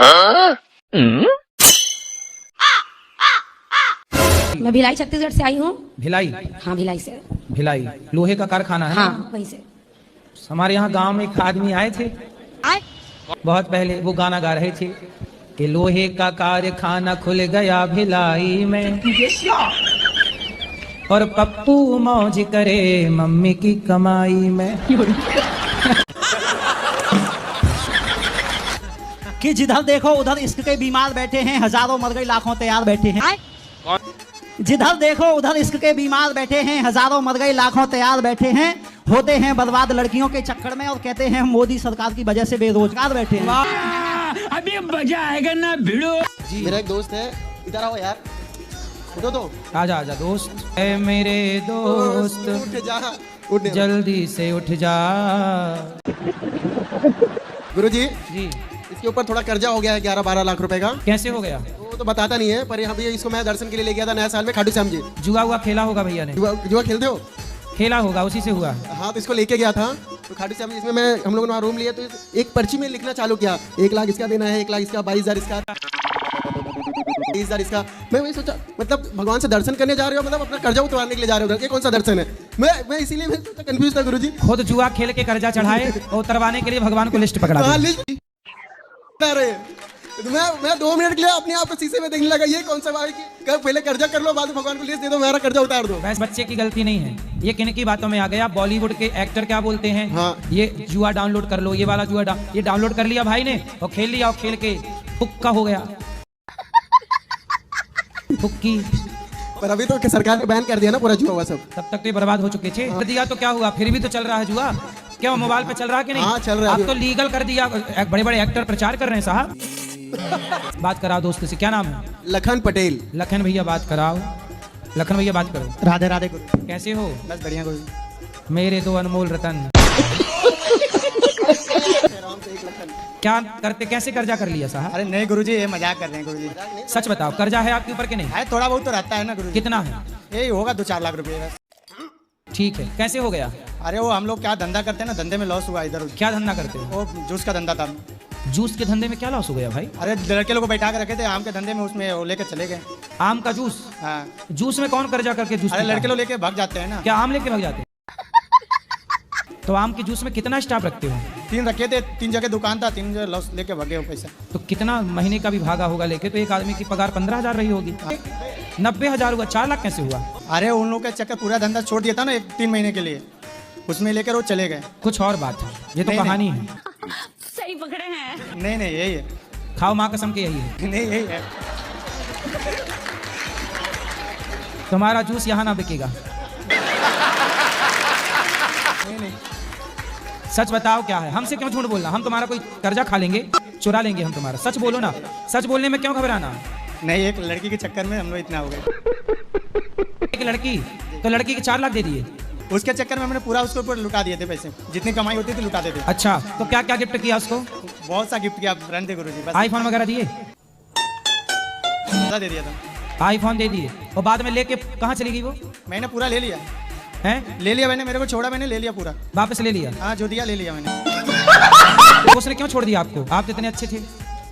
मैं भिलाई छत्तीसगढ़ से आई हूँ। भिलाई? हाँ भिलाई से। भिलाई लोहे का कारखाना है? हाँ वहीं से। हमारे यहाँ गांव में एक आदमी आए थे बहुत पहले, वो गाना गा रहे थे कि लोहे का कारखाना खुल गया भिलाई में और पप्पू मौज करे मम्मी की कमाई में। कि जिधर देखो उधर इश्क के बीमार बैठे हैं, हजारों मर गई लाखों तैयार बैठे हैं। जिधर देखो उधर इश्क के बीमार बैठे हैं, हजारों मर गई लाखों तैयार बैठे हैं, होते हैं बर्बाद लड़कियों के चक्कर में और कहते हैं मोदी सरकार की वजह से बेरोजगार बैठे हैं। अभी मजा आएगा ना भिड़ो। मेरा एक दोस्त है, इधर आओ यार, उठो तो। आजा आजा दोस्त, ऐ मेरे दोस्त उठ जा, उठ जल्दी से उठ जा। गुरुजी जी इसके ऊपर थोड़ा कर्जा हो गया है 11-12 लाख रुपए का। कैसे हो गया? वो तो बताता नहीं है, पर यहाँ भी इसको मैं दर्शन के लिए ले गया था नया साल में खाटू श्याम जी। जुआ हुआ खेला होगा भैया ने? जुआ खेलते हो? खेला होगा, उसी से हुआ। हाँ तो इसको लेके गया था तो खाटू श्याम जी, इसमें मैं हम लोगों ने वहाँ रूम लिया तो एक पर्ची में लिखना चालू किया, 1 लाख इसका देना है, 1 लाख इसका, 22,000 इसका, 30,000 इसका। मैं वही सोचा, मतलब भगवान से दर्शन करने जा रहे हो, मतलब अपना कर्जा उतारने के लिए जा रहे हो, ये कौन सा दर्शन है? मैं इसीलिए मैं कंफ्यूज था गुरुजी। खुद जुआ खेल के कर्जा चढ़ाए और उतरवाने के लिए भगवान को लिस्ट पकड़ा दी। मैं 2 मिनट के लिए अपने आप को शीशे में देखने लगा, ये कौन सा भाई कि पहले कर्जा कर लो, बाद में भगवान को लिस्ट दे दो, मेरा कर्जा उतार दो। बस बच्चे की गलती नहीं है, ये किन की बातों में आ गया। बॉलीवुड के एक्टर क्या बोलते हैं? हाँ। ये जुआ डाउनलोड कर लो, ये वाला जुआ ये डाउनलोड कर लिया भाई ने और खेल लिया, और खेल के हुक्का हो गया हुक्की। पर अभी तो सरकार ने बैन कर दिया ना पूरा जुआ हुआ सब। तब तक तो ये बर्बाद हो चुके थे। कर दिया तो क्या हुआ, फिर भी तो चल रहा है जुआ। क्या मोबाइल पे चल रहा है कि नहीं? हाँ चल रहा है। अब तो लीगल कर दिया, बड़े बड़े एक्टर प्रचार कर रहे हैं साहब। बात कराओ दोस्त से, क्या नाम है? लखन पटेल। लखन भैया बात कराओ, लखन भैया बात करो। राधे राधे गुरु। कैसे हो? बस बढ़िया गुरु। मेरे 2 अनमोल रतन। क्या करते, कैसे कर्जा कर लिया साहब? अरे नहीं गुरुजी, ये मजाक कर रहे हैं गुरुजी। सच बताओ, कर्जा है आपके ऊपर कि नहीं? है थोड़ा बहुत तो रहता है ना गुरुजी। कितना है? यही होगा 2-4 लाख रुपए बस। ठीक है, कैसे हो गया? अरे वो हम लोग क्या धंधा करते हैं ना, धंधे में लॉस हुआ इधर उधर। क्या धंधा करते हो? वो जूस का धंधा था। जूस के धंधे में क्या लॉस हो गया भाई? अरे लड़के लोग को बैठा कर रखे थे आम के धंधे में, उसमें वो लेकर चले गए। आम का जूस? हाँ। जूस में कौन कर्जा करके जूस अरे पीता लड़के है? लोग लेके भाग जाते हैं ना। क्या आम लेके भाग जाते हैं? तो आम के जूस में कितना स्टाफ रखते हो? 3 रखे थे, 3 जगह दुकान था, 3 जगह लॉस लेके भागे हो पैसा। तो कितना महीने का भी भागा होगा लेके? तो एक आदमी की पगार 15,000 रही होगी। 90,000 हुआ, 4 लाख कैसे हुआ? अरे उन लोग का चक्कर पूरा धंधा छोड़ दिया था ना 3 महीने के लिए, उसमें लेकर वो चले गए। कुछ और बात है, ये तो नहीं, कहानी है। सही पकड़े हैं। नहीं नहीं यही है। खाओ माँ कसम के, यही है। नहीं यही है। तुम्हारा जूस यहाँ ना बिकेगा। नहीं नहीं सच बताओ क्या है, हमसे क्यों झूठ बोलना? हम तुम्हारा कोई कर्जा खा लेंगे, चुरा लेंगे हम तुम्हारा। सच बोलो ना, सच बोलने में क्यों घबराना? नहीं, एक लड़की के चक्कर में हम लोग इतना हो गए। एक लड़की, तो लड़की के 4 लाख दे दिए? उसके चक्कर में हमने पूरा उसके ऊपर लुटा दिए थे पैसे, जितनी कमाई होती थी लुटा देते। अच्छा, तो क्या क्या गिफ्ट किया उसको? बहुत सा गिफ्ट किया, रन दे गुरुजी बस। आईफोन वगैरह दिए? पूरा दे दिया था। आईफोन दे दिए और बाद में लेके कहाँ चली गई वो? मैंने पूरा ले लिया। हैं? ले लिया मैंने, मेरे को छोड़ा, मैंने ले लिया पूरा। वापस ले लिया? हाँ जो दिया ले लिया मैंने। तो उसने क्यों छोड़ दिया आपको? आप इतने अच्छे थे।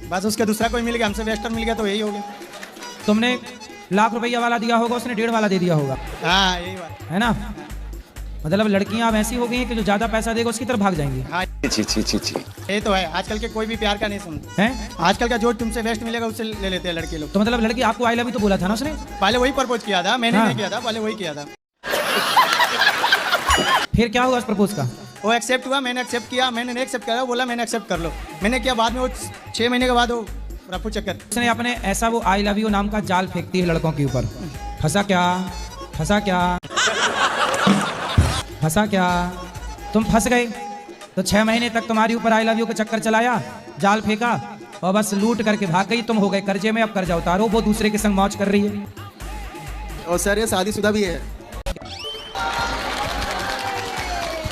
बस उसका दूसरा कोई मिल गया, हमसे वेस्टर्न मिल गया, तो यही हो गया। तुमने लाख रुपया वाला दिया होगा, उसने 1.5 वाला दे दिया होगा, हाँ यही बात है ना? मतलब लड़कियां अब ऐसी हो गई हैं कि जो ज्यादा पैसा देगा उसकी तरफ भाग जाएंगी। हाँ ये तो है, आजकल के कोई भी प्यार का नहीं सुनते हैं। आजकल का जो तुमसे बेस्ट मिलेगा उससे ले लेते हैं लड़के लोग। तो मतलब लड़की आपको आई लव यू तो बोला था ना उसने? पहले वही प्रपोज किया था, मैंने हाँ। नहीं किया था, पहले वही किया था। फिर क्या हुआ उस प्रपोज का? वो एक्सेप्ट हुआ, मैंने एक्सेप्ट किया, मैंने नहीं एक्सेप्ट करा, बोला मैंने एक्सेप्ट कर लो, मैंने किया। बाद में वो 6 महीने के बाद वो रफू चक्कर। उसने अपने ऐसा वो आई लव यू नाम का जाल फेंकती है लड़कों के ऊपर। फंसा क्या? फंसा क्या? फंसा क्या? तुम फंस गए तो 6 महीने तक तुम्हारी ऊपर आई लव यू का चक्कर चलाया, जाल फेंका और बस लूट करके भाग गई। तुम हो गए कर्जे में, अब कर्जा उतारो। वो दूसरे के संग मौज कर रही है। और सर ये शादीशुदा भी है।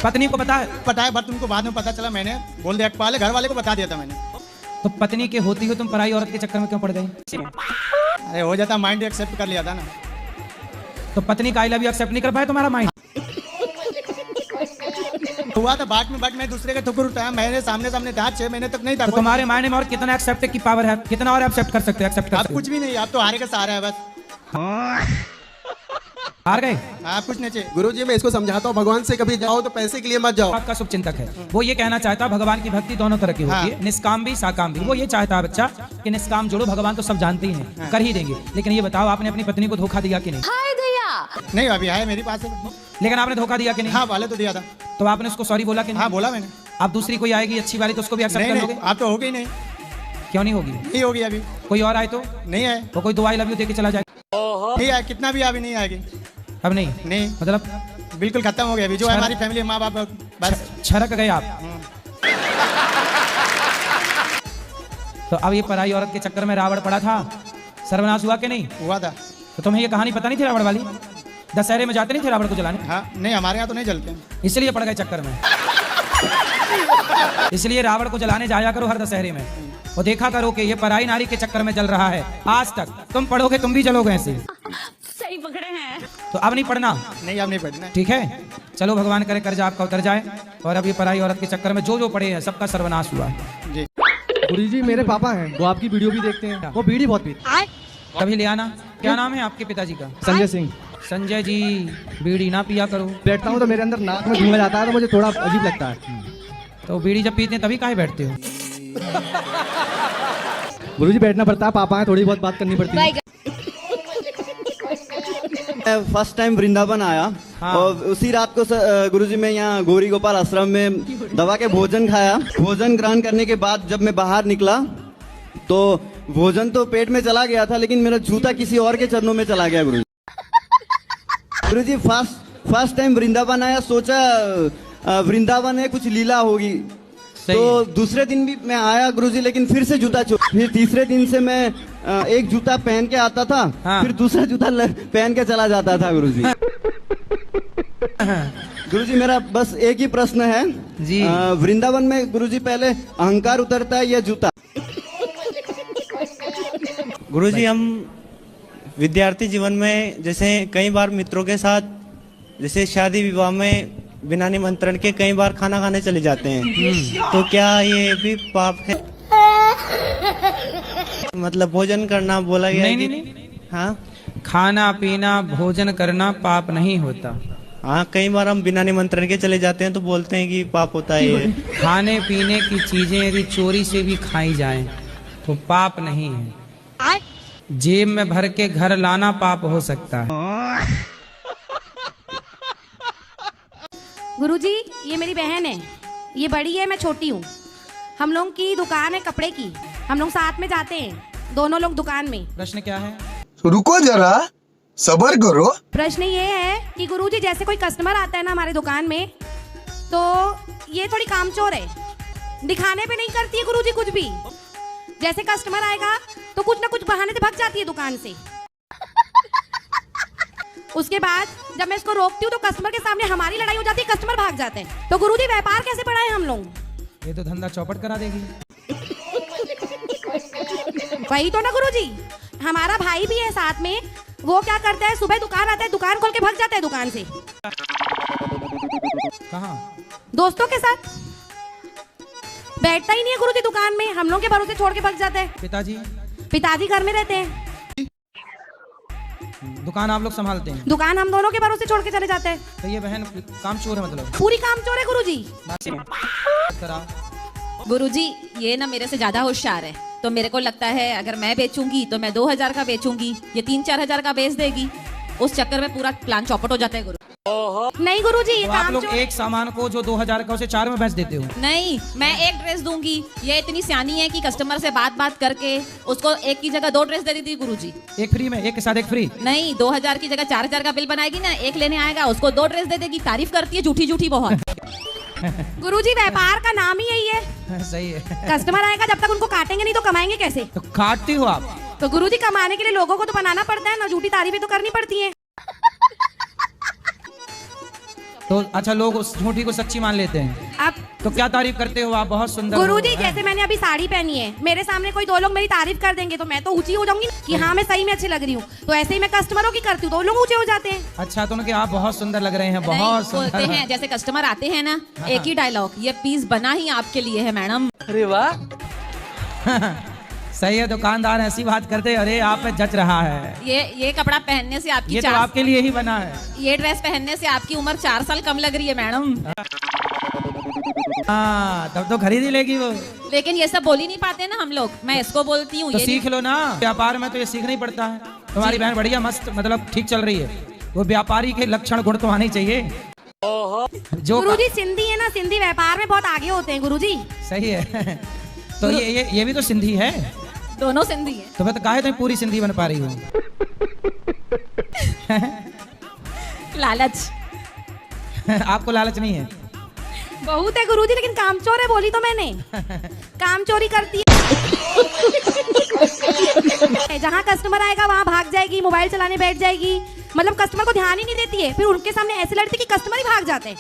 पत्नी को पता है? पता है, बट तुमको बाद में पता चला, मैंने बोल दिया, पहले घर वाले को बता दिया था मैंने। तो पत्नी के होती हो तुम पराई औरत के चक्कर में क्यों पड़ गई? अरे हो जाता, माइंड एक्सेप्ट कर लिया था ना। तो पत्नी का आई लव यू एक्सेप्ट नहीं कर पाए तुम्हारा माइंड? हुआ था बाट में, बट मैं दूसरे का ठुकर उठाया, मैंने सामने सामने था, 6 महीने तक नहीं था। तो तुम्हारे मायने में और कितना एक्सेप्ट की पावर है, कितना और एक्सेप्ट कर सकते हो? एक्सेप्ट कर आप सकते हो? कुछ भी नहीं, आप तो हारे का सहारा है बस। हार गए? आप कुछ नहीं चाहिए। गुरुजी मैं इसको समझाता हूँ, भगवान से कभी जाओ तो पैसे के लिए मत जाओ। आपका शुभ चिंतक है, वो ये कहना चाहता है भगवान की भक्ति दोनों तरह की होती है, निष्काम भी साकाम भी। वो ये चाहता है बच्चा कि निष्काम जोड़ो, भगवान तो सब जानते ही हैं, कर ही देंगे। लेकिन ये बताओ आपने अपनी पत्नी को धोखा दिया कि नहीं? नहीं अभी है मेरे पास है। लेकिन आपने धोखा दिया कि नहीं? हाँ वाले तो दिया था। तो आपने उसको सॉरी बोला कि नहीं? हाँ बोला मैंने। अब दूसरी कोई आएगी अच्छी वाली तो उसको भी एक्सेप्ट कर नहीं लोगे? नहीं, आप तो हो गई नहीं। क्यों नहीं होगी? नहीं होगी अभी। कोई और आए तो? नहीं है। तो कोई 2 आई लव यू दे के चला जाए? नहीं आए, कितना भी अभी नहीं आएगी। अब नहीं? नहीं मतलब बिल्कुल खत्म हो गया अभी। जो है हमारी फैमिली, माँ बाप बस। छरक गए आप। तो अब ये पराई औरत के चक्कर में रावण पड़ा था, सर्वनाश हुआ कि नहीं हुआ था? तो तुम्हें ये कहानी पता नहीं थी रावण वाली? दशहरे में जाते नहीं थे रावण को जलाने? हाँ नहीं, हमारे यहाँ तो नहीं जलते हैं। इसलिए पड़ गए चक्कर में। इसलिए रावण को जलाने जाया करो हर दशहरे में, और देखा करो कि ये पराई नारी के चक्कर में जल रहा है। आज तक तुम पढ़ोगे तुम भी जलोगे ऐसे। सही पकड़े हैं। तो अब नहीं पढ़ना, नहीं अब नहीं पढ़ना। ठीक है? चलो भगवान करे कर्जा आपका उतर जाए, और अब ये पराई औरत के चक्कर में जो जो पड़े हैं सबका सर्वनाश हुआ। जी गुरुजी मेरे पापा हैं, वो आपकी वीडियो भी देखते हैं, वो बीड़ी बहुत पीते। कभी ले आना। क्या नाम है आपके पिताजी का? संजय सिंह। संजय जी, बीड़ी ना पिया करो। बैठता हूँ तो मेरे अंदर नाक में धुआं जाता है, तो मुझे थोड़ा अजीब लगता है। तो बीड़ी जब पीते हैं तभी काहे बैठते हो? गुरुजी बैठना पड़ता है, पापा हैं, थोड़ी बहुत बात करनी पड़ती है। फर्स्ट टाइम वृंदावन आया। हाँ। और उसी रात को गुरुजी मैं यहाँ गौरी गोपाल आश्रम में दवा के भोजन खाया। भोजन ग्रहण करने के बाद जब मैं बाहर निकला तो भोजन तो पेट में चला गया था, लेकिन मेरा जूता किसी और के चरणों में चला गया। गुरुजी फर्स्ट टाइम वृंदावन आया, सोचा वृंदावन है कुछ लीला होगी। तो दूसरे दिन भी मैं आया गुरुजी, लेकिन फिर से जूता फिर तीसरे दिन से मैं एक जूता पहन के आता था। हाँ। फिर दूसरा जूता पहन के चला जाता था गुरुजी। गुरुजी मेरा बस एक ही प्रश्न है जी। वृंदावन में गुरुजी पहले अहंकार उतरता है या जूता? गुरुजी हम विद्यार्थी जीवन में जैसे कई बार मित्रों के साथ जैसे शादी विवाह में बिना निमंत्रण के कई बार खाना खाने चले जाते हैं, तो क्या ये भी पाप है? मतलब भोजन करना बोला गया नहीं, कि नहीं, नहीं। हाँ खाना पीना भोजन करना पाप नहीं होता। हाँ, कई बार हम बिना निमंत्रण के चले जाते हैं तो बोलते हैं कि पाप होता है ये। खाने पीने की चीजें यदि चोरी से भी खाई जाएं तो पाप नहीं है। जेब में भर के घर लाना पाप हो सकता है। गुरुजी ये मेरी बहन है, ये बड़ी है, मैं छोटी हूँ। हम लोग की दुकान है कपड़े की, हम लोग साथ में जाते हैं, दोनों लोग दुकान में। प्रश्न क्या है? रुको जरा, सबर करो। प्रश्न ये है कि गुरुजी जैसे कोई कस्टमर आता है ना हमारे दुकान में, तो ये थोड़ी कामचोर है, दिखाने पे नहीं करती है गुरुजी कुछ भी। जैसे कस्टमर आएगा तो कुछ ना कुछ बहाने से भाग जाती है दुकान से। उसके बाद जब मैं इसको रोकती हूँ तो कस्टमर के सामने हमारी लड़ाई हो जाती है, कस्टमर भाग जाते हैं। तो गुरुजी व्यापार कैसे बढ़ाएं हम लोग? ये तो धंधा चौपट करा देगी। वही तो ना गुरुजी, हमारा भाई भी है साथ में, वो क्या करता है सुबह दुकान आता है, दुकान खोल के भाग जाता है दुकान से। कहाँ? दोस्तों के साथ बैठता ही नहीं है गुरुजी दुकान में, हम लोग के भरोसे छोड़ के भाग जाता है। पिताजी? पिताजी घर में रहते हैं, दुकान आप लोग संभालते हैं? दुकान हम दोनों के भरोसे छोड़ के चले जाते हैं। तो ये बहन काम चोर है मतलब? पूरी काम चोर है गुरुजी। गुरुजी ये ना मेरे से ज्यादा होशियार है, तो मेरे को लगता है अगर मैं बेचूंगी तो मैं 2000 का बेचूंगी, ये 3-4 हजार का बेच देगी। उस चक्कर में पूरा प्लान चौपट हो जाता है गुरु। नहीं गुरुजी ये तो आप काम लोग चोर। एक सामान को जो 2000 का उसे 4 में बेच देते हो? नहीं, मैं एक ड्रेस दूंगी, ये इतनी सियानी है कि कस्टमर से बात करके उसको एक की जगह 2 ड्रेस दे देती गुरुजी। एक फ्री में, एक के साथ एक फ्री? नहीं, 2000 की जगह 4000 का बिल बनाएगी ना, एक लेने आएगा उसको 2 ड्रेस दे देगी। तारीफ करती है झूठी झूठी बहुत। गुरुजी व्यापार का नाम ही यही है। सही है। कस्टमर आएगा, जब तक उनको काटेंगे नहीं तो कमाएंगे कैसे? तो काटती हो आप? तो गुरुजी कमाने के लिए लोगों को तो बनाना पड़ता है ना, झूठी तारीफें तो करनी पड़ती हैं। तो अच्छा, लोग उस झूठी को सच्ची मान लेते हैं? अब तो क्या तारीफ करते हो आप? बहुत सुंदर गुरुजी हो, जैसे मैंने अभी साड़ी पहनी है, मेरे सामने कोई दो लोग मेरी तारीफ कर देंगे तो मैं तो ऊंची हो जाऊंगी कि हाँ मैं सही में अच्छी लग रही हूँ। तो ऐसे ही मैं कस्टमरों की करती हूँ तो लोग ऊंचे हो जाते हैं। अच्छा, तो उनके आप बहुत सुंदर लग रहे हैं, नहीं, बहुत बोलते सुंदर। हैं जैसे कस्टमर आते हैं ना, एक ही डायलॉग, ये पीस बना ही आपके लिए है मैडम। अरे वाह, सही है, दुकानदार ऐसी बात करते, अरे आप पे जच रहा है। ये कपड़ा पहनने से आपकी ये तो आपके लिए ही बना है। ये ड्रेस पहनने से आपकी उम्र 4 साल कम लग रही है मैडम। हाँ, तब तो खरीद ही लेगी वो। लेकिन ये सब बोल ही नहीं पाते ना हम लोग, मैं इसको बोलती हूँ। तो ये सीख लो ना, व्यापार में तो ये सीखना ही पड़ता है। तुम्हारी बहन बढ़िया मस्त मतलब ठीक चल रही है, वो व्यापारी के लक्षण गुण तो आने ही चाहिए। जो गुरुजी सिंधी है ना, सिंधी व्यापार में बहुत आगे होते हैं गुरुजी। सही है। तो ये भी तो सिंधी है, दोनों सिंधी है। तो मैं तो काहे तुम पूरी सिंधी बन पा रही हूँ। लालच। आपको लालच नहीं है? बहुत है गुरुजी, लेकिन कामचोर है बोली तो मैंने। काम चोरी करती है। जहाँ कस्टमर आएगा वहाँ भाग जाएगी, मोबाइल चलाने बैठ जाएगी, मतलब कस्टमर को ध्यान ही नहीं देती है। फिर उनके सामने ऐसे लड़ती कि कस्टमर ही भाग जाते हैं।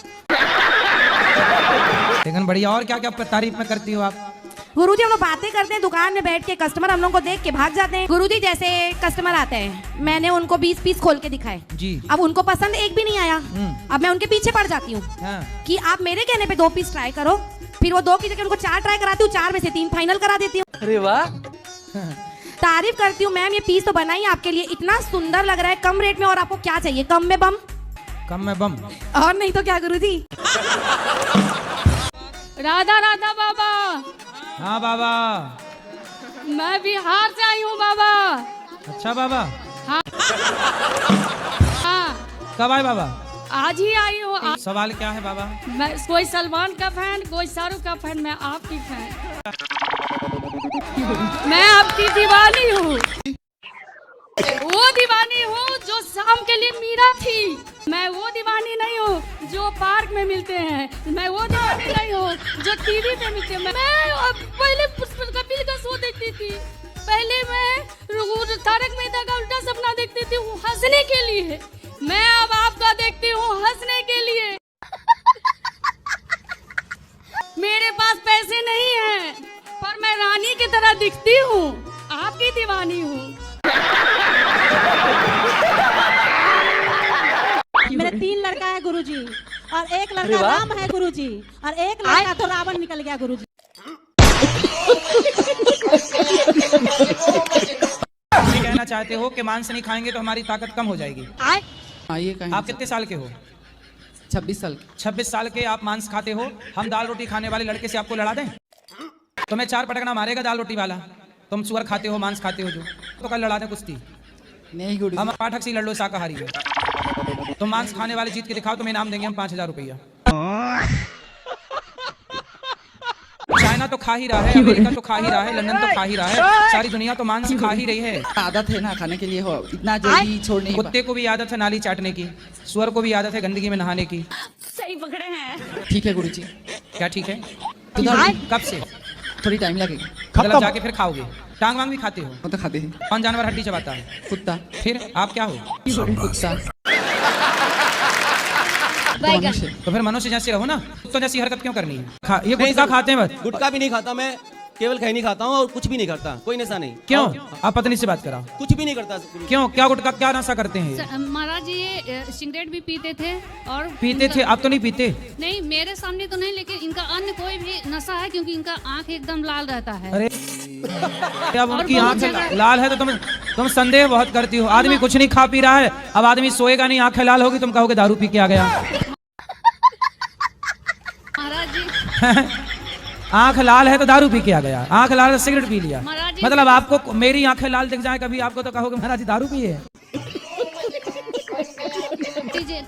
लेकिन बढ़िया, और क्या क्या तारीफ में करती हो आप? गुरुजी हम लोग बातें करते हैं दुकान में बैठ के, कस्टमर हम लोग को देख के भाग जाते हैं। गुरुजी जैसे कस्टमर आते हैं, मैंने उनको 20 पीस खोल के दिखाए जी। अब उनको पसंद एक भी नहीं आया, अब मैं उनके पीछे पड़ जाती हूँ कि आप मेरे कहने पे 2 पीस ट्राई करो। फिर वो 2 की जगह उनको 4 ट्राई कराती हूँ, 4 में से 3 फाइनल करा देती हूँ। अरे वाह, तारीफ करती हूँ, मैम ये पीस तो बना ही आपके लिए, इतना सुंदर लग रहा है, कम रेट में, और आपको क्या चाहिए? कम में बम। कम में बम, और नहीं तो क्या गुरुजी। राधा राधा बाबा। हाँ बाबा, मैं बिहार से आई हूँ बाबा। अच्छा बाबा, हाँ हाँ, कब आए बाबा? आज ही आई हूँ। सवाल क्या है बाबा? मैं कोई सलमान का फैन, कोई शाहरुख का फैन, मैं आपकी फैन। मैं आपकी दीवानी हूँ, वो दीवानी हूँ जो शाम के लिए मीरा थी। मैं वो दीवानी नहीं हूँ जो पार्क में मिलते हैं, मैं वो दीवानी नहीं हूँ जो टीवी पे मिलते हैं। मैं पहले कपिल का शो देखती थी, पहले मैं तारक मेहता का उल्टा सपना देखती थी, वो हंसने के लिए। मैं अब आपका देखती हूँ हंसने के लिए। मेरे पास पैसे नहीं हैं, पर मैं रानी की तरह दिखती हूँ, आपकी दीवानी हूँ। मेरे 3 लड़का है गुरुजी, और 1 लड़का राम है गुरुजी, और 1 लड़का तो रावण निकल गया गुरुजी। कहना चाहते हो कि मांस नहीं खाएंगे तो हमारी ताकत कम हो जाएगी? आप कितने साल के हो? 26 साल के। 26 साल के आप मांस खाते हो, हम दाल रोटी खाने वाले लड़के से आपको लड़ा दें? तुम्हें 4 पटकना मारेगा दाल रोटी वाला। तुम सुअर खाते हो, मांस खाते हो जो, तो कल लड़ा दें कुश्ती। नहीं गुरु, हम पाठक से लड़ लो, शाकाहारी है। तुम मांस खाने वाले जीत के दिखाओ, तुम्हें इनाम देंगे हम 5000 रुपया। चाइना तो खा ही रहा है, अमेरिका तो खा ही रहा है, लंदन तो खा ही रहा है, सारी दुनिया तो मांस खा ही रही है। आदत है ना खाने के लिए, हो इतना जल्दी छोड़ नहीं। कुत्ते को भी आदत है नाली चाटने की, सुअर को भी आदत है गंदगी में नहाने की। सही पकड़े हैं। ठीक है गुरुजी। क्या ठीक है? कब से? थोड़ी टाइम लगेगी। मतलब जाके फिर खाओगे? टांग वांग भी खाते हो? वो तो खाते हैं। कौन जानवर हड्डी चबाता है? कुत्ता। फिर आप क्या हो? कुत्ता। तो फिर मनुष्य जैसे रहो ना, तो जैसी हरकत क्यों करनी है? ये गुटखा खाते हैं बस? गुटखा भी नहीं खाता मैं, केवल खैनी खाता हूँ और कुछ भी नहीं करता, कोई नशा नहीं। क्यों? आप पत्नी से बात कराओ। कुछ भी नहीं करता। क्यों? क्या गुटखा क्या नशा करते हैं? महाराज ये सिगरेट भी पीते थे और पीते थे, आप तो नहीं पीते? नहीं, मेरे सामने तो नहीं, लेकिन इनका अन्य कोई भी नशा है, क्योंकि इनका आंख एकदम लाल रहता है। अरे अब उनकी आंख लाल है तो तुम संदेह बहुत करती हो। आदमी कुछ नहीं खा पी रहा है, अब आदमी सोएगा नहीं, आंखें लाल होगी, तुम कहोगे दारू पी के आ गया। महाराज जी आंख लाल है तो दारू पी के आ गया, आंख लाल है सिगरेट पी लिया, मतलब आपको मेरी आंखें लाल दिख जाए कभी आपको तो कहोगे महाराज जी दारू पिए।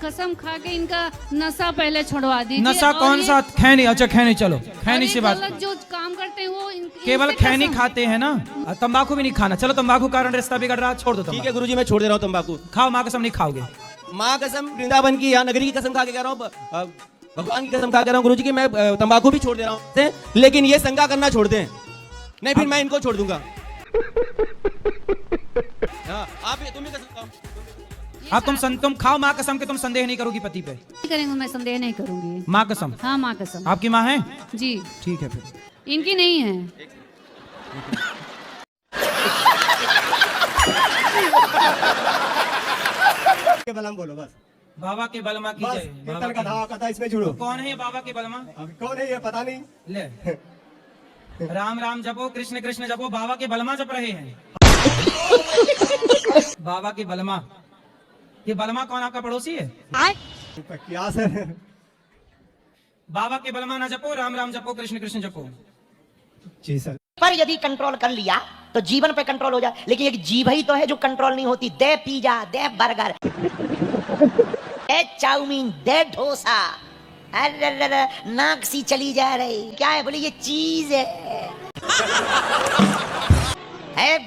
कसम खा के इनका नशा पहले छुड़वा दीजिए। नशा कौन सा? खैनी। अच्छा खैनी, चलो खैनी से बात। जो काम करते हैं वो केवल खैनी खाते हैं ना, तंबाकू भी नहीं खाना। चलो तंबाकू कारण रिश्ता बिगड़ रहा, छोड़ दो। ठीक है गुरुजी, मैं छोड़ दे रहा हूँ तंबाकू। खाओ, माँ कसम नहीं खाओगे? माँ कसम, वृंदावन की या नगरी की कसम खा के कह रहा हूँ, भगवान की कसम खा के रहा हूँ गुरुजी की, मैं तंबाकू भी छोड़ दे रहा हूँ, लेकिन ये संगा करना छोड़ दें, नहीं फिर मैं इनको छोड़ दूंगा। हाँ, आप तुम भी कसम खाओ। अब तुम खाओ माँ कसम के तुम संदेह नहीं करोगी पति पे। करेंगे, मैं संदेह नहीं करूंगी। माँ कसम? हाँ माँ कसम। आपकी माँ है? जी। ठीक है फिर। इनकी नहीं है। के बलम बोलो बस। बाबा के बलमा की जय। कीर्तन कथा कथा इसमें जुड़ो। कौन है ये बाबा के बलमा? कौन है ये पता नहीं। ले राम राम जपो, कृष्ण कृष्ण जपो, बाबा के बलमा जप रहे हैं। बाबा के बलमा, ये बलमा कौन आपका पड़ोसी है? क्या सर? बाबा के बलमा ना जपो, राम राम जपो, कृष्ण कृष्ण जपो। जी सर। पर यदि कंट्रोल कर लिया तो जीवन पे कंट्रोल हो जाए, लेकिन एक जीभ ही तो है जो कंट्रोल नहीं होती। दे पिज्जा, दे बर्गर, दे चाउमीन, दे डोसा, अरे नाक सी चली जा रही। क्या है? बोले ये चीज है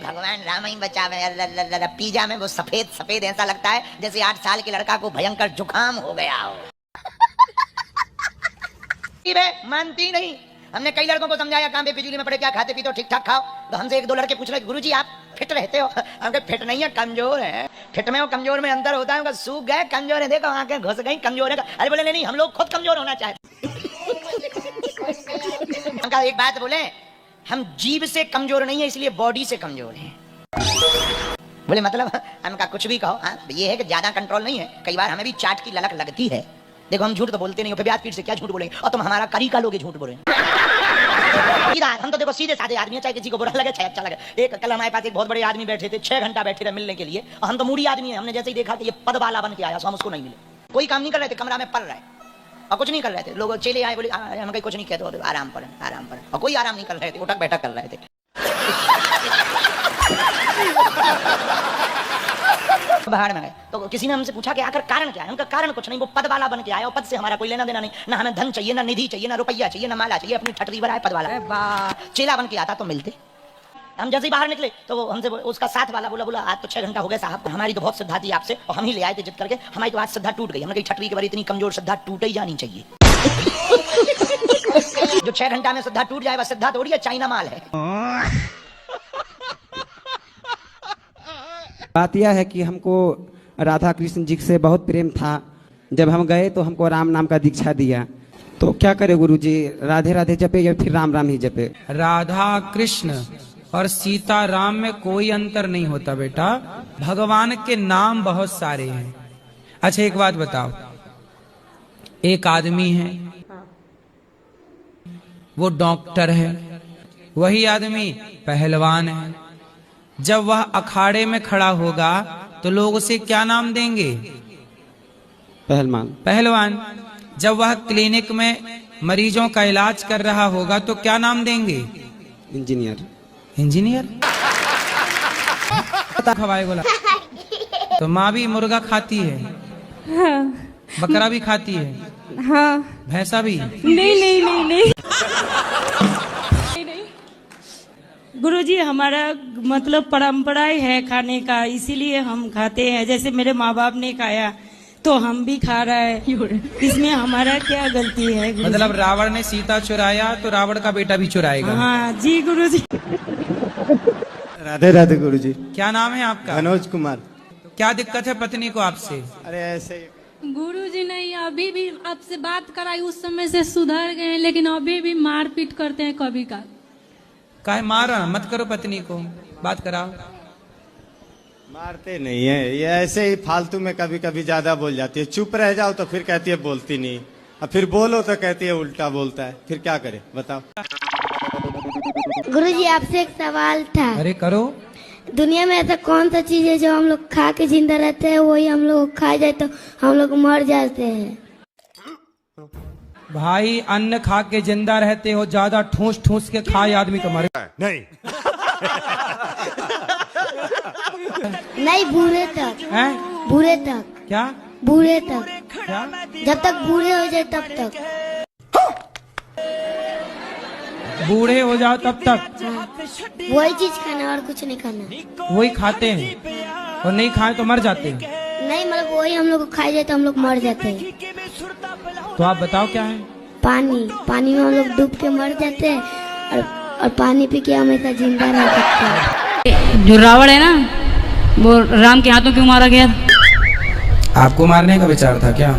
भगवान राम ही बचावे। पिज्जा में वो सफेद सफेद ऐसा लगता है जैसे 8 साल के लड़का को भयंकर जुकाम हो गया हो। मानती नहीं। हमने कई लड़कों को समझाया, काम पे बिजली में पड़े क्या खाते पीते हो, ठीक ठाक खाओ। तो हमसे 1-2 लड़के पूछ रहे, गुरुजी आप फिट रहते हो? हम फिट नहीं है, कमजोर है। फिट में और कमजोर में अंतर होता है। सूख गए, कमजोर है, देखो आंखें घुस गई, कमजोर है। अरे बोले नहीं, हम लोग खुद कमजोर होना चाहते। एक बात बोले, हम जीभ से कमजोर नहीं है, इसलिए बॉडी से कमजोर है। बोले मतलब? हमका कुछ भी कहो, ये है कि ज्यादा कंट्रोल नहीं है। कई बार हमें भी चाट की ललक लगती है। देखो हम झूठ तो बोलते नहीं हो, फिर ब्याज पीठ से क्या झूठ बोलेंगे? और तुम हमारा करी का लोगे झूठ बोले। हम तो देखो सीधे साधे आदमी है, चाहे किसी को बुरा लगे चाहे अच्छा लगे। एक कल हमारे पास एक बहुत बड़े आदमी बैठे थे, 6 घंटा बैठे रहे मिलने के लिए। और हम तो मूडी आदमी है, हमने जैसे ही देखा कि ये पद वाला बन के आया, तो हम उसको नहीं मिले। कोई काम नहीं कर रहे थे, कमरा में पढ़ रहे और कुछ नहीं कर रहे थे। लोग चले आए, बोले हम कहीं कुछ नहीं कहते, आराम पर आराम पर। और कोई आराम नहीं कर रहे थे, उठक बैठक कर रहे थे। बाहर में गए तो किसी ने हमसे पूछा कि आखिर कारण क्या है? उनका कारण कुछ नहीं, वो पद वाला बन के आया और पद से हमारा कोई लेना देना नहीं। ना हमें धन चाहिए, ना निधि चाहिए, ना रुपया चाहिए, ना माला चाहिए। अपनी ठटरी भरा है पद वाला। चेला बन के आता तो मिलते। हम जैसे ही बाहर निकले तो वो हमसे उसका साथ वाला बोला आज तो 6 घंटा हो गया साहब, हमारी तो बहुत श्रद्धा थी आपसे और हम ही ले आए थे जिद करके। हमारी तो आज श्रद्धा टूट गई। हमने कही ठटरी के बारे इतनी कमजोर श्रद्धा टूट ही जानी चाहिए। जो 6 घंटा में श्रद्धा टूट जाए वह श्रद्धा थोड़ी है, चाइना माल है। बात यह है कि हमको राधा कृष्ण जी से बहुत प्रेम था। जब हम गए तो हमको राम नाम का दीक्षा दिया। तो क्या करे गुरुजी, राधे राधे जपे या फिर राम राम ही जपे? राधा कृष्ण और सीता राम में कोई अंतर नहीं होता बेटा। भगवान के नाम बहुत सारे हैं। अच्छा एक बात बताओ, एक आदमी है वो डॉक्टर है, वही आदमी पहलवान है। जब वह अखाड़े में खड़ा होगा तो लोग उसे क्या नाम देंगे? पहलवान। पहलवान। जब वह क्लिनिक में मरीजों का इलाज कर रहा होगा तो क्या नाम देंगे? इंजीनियर। इंजीनियर। खवाए बोला तो माँ भी मुर्गा खाती है? हाँ। बकरा भी खाती है? हाँ। भैंसा भी? नहीं। गुरुजी हमारा मतलब परंपरा ही है खाने का, इसीलिए हम खाते हैं। जैसे मेरे माँ बाप ने खाया तो हम भी खा रहे हैं, इसमें हमारा क्या गलती है? मतलब रावण ने सीता चुराया तो रावण का बेटा भी चुराएगा? हाँ जी गुरुजी। राधे राधे गुरुजी। क्या नाम है आपका? मनोज कुमार। क्या दिक्कत है पत्नी को आपसे? अरे ऐसे गुरुजी नहीं, अभी भी आपसे बात कराई उस समय से सुधर गए, लेकिन अभी भी मारपीट करते हैं कभी का। काहे मारा? मत करो पत्नी को, बात कराओ। मारते नहीं है, ये ऐसे ही फालतू में कभी कभी ज्यादा बोल जाती है। चुप रह जाओ तो फिर कहती है बोलती नहीं, और फिर बोलो तो कहती है उल्टा बोलता है। फिर क्या करे बताओ? गुरुजी आपसे एक सवाल था। अरे करो। दुनिया में ऐसा कौन सा चीज है जो हम लोग खा के जिंदा रहते हैं, वही हम लोग खा जाए तो हम लोग मर जाते हैं? भाई अन्न खा के जिंदा रहते हो, ज्यादा ठूस ठूस के खाए आदमी तो मरे नहीं। नहीं, बूढ़े तक। हैं? बूढ़े तक। क्या? बूढ़े तक। क्या? जब तक बूढ़े हो जाए तब तक। बूढ़े हो जाओ तब तक? वही चीज खाना और कुछ नहीं खाना। वही खाते हैं और नहीं खाए तो मर जाते हैं? नहीं, मतलब वही हम लोग को खाई जाए तो हम लोग मर जाते हैं। तो आप बताओ क्या है? पानी। पानी में हम लोग डूब के मर जाते हैं और पानी पी के हमेशा जिंदा रह सकते हैं। जो रावण है ना, वो राम के हाथों क्यों मारा गया? आपको मारने का विचार था क्या?